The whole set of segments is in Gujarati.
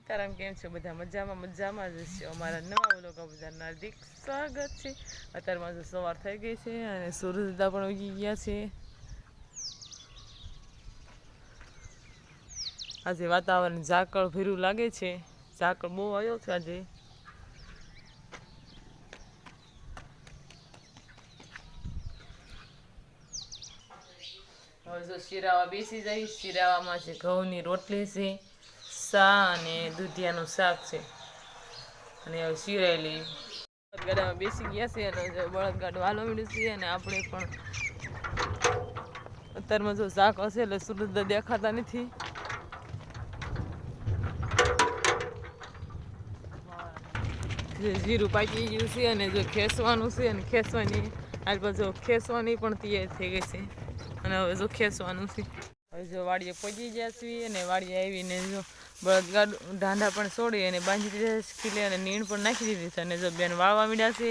સીતારામ કેમ છો બધા? મજામાં જ છે. અમારા નવા વ્લોગમાં બધાનું હાર્દિક સ્વાગત છે. અત્યારમાં તો સવાર થઈ ગઈ છે અને સૂરજદા પણ ઉગી ગયા છે. આજે વાતાવરણ ઝાકળ ભીરું લાગે છે. ઝાકળ બહુ આવ્યો છે આજે. હવે જો શિરાવા બેસી જાય. શિરાવામાં છે ઘઉંની રોટલી છે, સા અને દૂધિયાનું શાક છે. અને હવે શિરાયેલી બળદગાડામાં બેસી ગયા છે અને બળદગાડું હાલવા મળ્યું છે. અને આપણે પણ અત્યારમાં જો શાક હશે એટલે સૂરજ દેખાતા નથી. જીરું પાકી ગયું છે અને જો ખેસવાનું છે અને ખેસવાની આજ બાજુ ખેસવાની પણ તૈયાર થઈ ગઈ છે. અને હવે જો ખેસવાનું છે. હવે જો વાડીએ પહોંચી ગયા છીએ અને વાડીએ આવીને જો બળદગાડું ઢાંઢા પણ છોડી અને બાંધી દીધા ખીલે અને નીણ પણ નાખી દીધી છે. અને જો બેન વાળવા મીડ્યા છે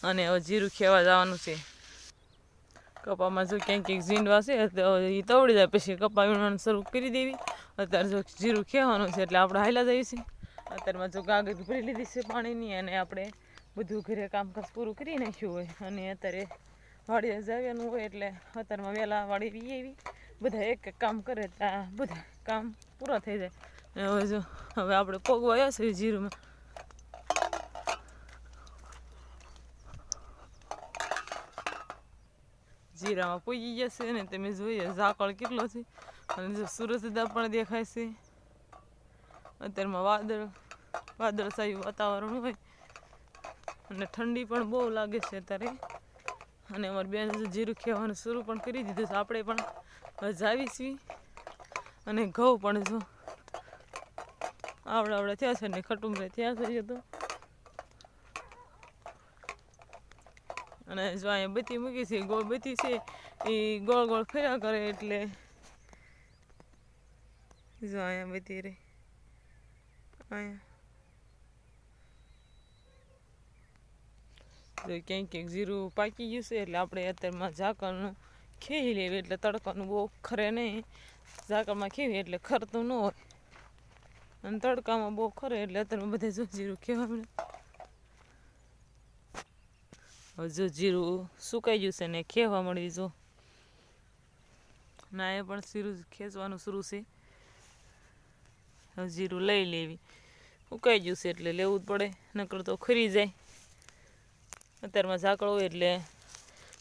અને હવે જીરું ખેવા જવાનું છે. કપામાં જો ક્યાંક ઝીંડવા છે તો એ તવડી જાય પછી કપા વીણવાનું શરૂ કરી દેવી. અત્યારે જો જીરું ખેવાનું છે એટલે આપણે હાલ્યા જઈએ છીએ. અત્યારમાં જો ગાગર ભરી લીધી છે પાણીની અને આપણે બધું ઘરે કામકાજ પૂરું કરી નાખ્યું હોય અને અત્યારે વાડીએ જવાનું હોય એટલે અત્યારમાં વહેલા વાડી વી આવી બધા એક એક કામ કરે ત્યાં બધા કામ પૂરા થઈ જાય. અને હવે જો હવે આપણે પોગવા આવ્યા છે જીરુંમાં. જીરામાં પૂગી ગયા છે ને તમે જોઈએ ઝાકળ કેટલો છે અને જો સૂરજદા પણ દેખાય છે. અત્યારમાં વાદળછાયું વાતાવરણ હોય અને ઠંડી પણ બહુ લાગે છે અત્યારે. અને અમારી બેન જીરું ખેવાનું શરૂ પણ કરી દીધું છે. આપણે પણ જાવી છીએ અને ઘઉં પણ જો આવડા થયા છે ને ખટુંબરે થયા છે તો. અને જો અહીંયા બત્તી મૂકી છે ગોળ બત્તી છે એ ગોળ ગોળ ફર્યા કરે એટલે જો અહીંયા બત્તી રહી અહીંયા ક્યાંક જીરું પાકી ગયું છે એટલે આપણે અત્યારમાં ઝાકળનું ખેવી લેવી એટલે તડકાનું બહુ ખરે નહીં. ઝાકળમાં ખેવી એટલે ખરતું ન હોય અને તડકામાં બહુ ખરે એટલે અત્યારમાં બધે જો જીરું ખેવા મળે. હવે જો જીરું સુકાઈ ગયું છે ને ખેવા મળી જો ના એ પણ જીરું ખેંચવાનું શરૂ છે. હવે જીરું લઈ લેવી. સુકાઈ ગયું છે એટલે લેવું જ પડે નકર તો ખરી જાય. અત્યારમાં ઝાકળ હોય એટલે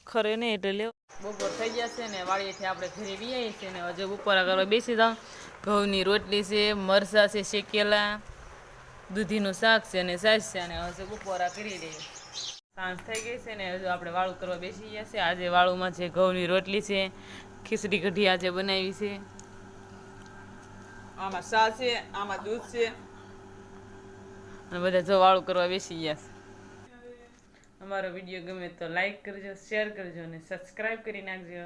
ખરે નહીં એટલે લેવું. બપોર થઈ ગયા છે ને વાડીએથી આપણે ઘરે વી છીએ ને હજુ બપોરા કરવા બેસી જાઉં. ઘઉંની રોટલી છે, મરચાં છે શેકેલા, દૂધીનું શાક છે અને છાશ છે. અને હજુ બપોરા કરી દઈએ. સાંજ થઈ ગઈ છે ને હજુ આપણે વાળું કરવા બેસી ગયા છે. આજે વાળુમાં છે ઘઉંની રોટલી છે, ખીચડી કઢી આજે બનાવી છે. આમાં સા છે, આમાં દૂધ છે અને બધા જો વાળું કરવા બેસી ગયા છે. અમારો વિડીયો ગમે તો લાઈક કરજો, શેર કરજો અને સબસ્ક્રાઈબ કરી નાખજો.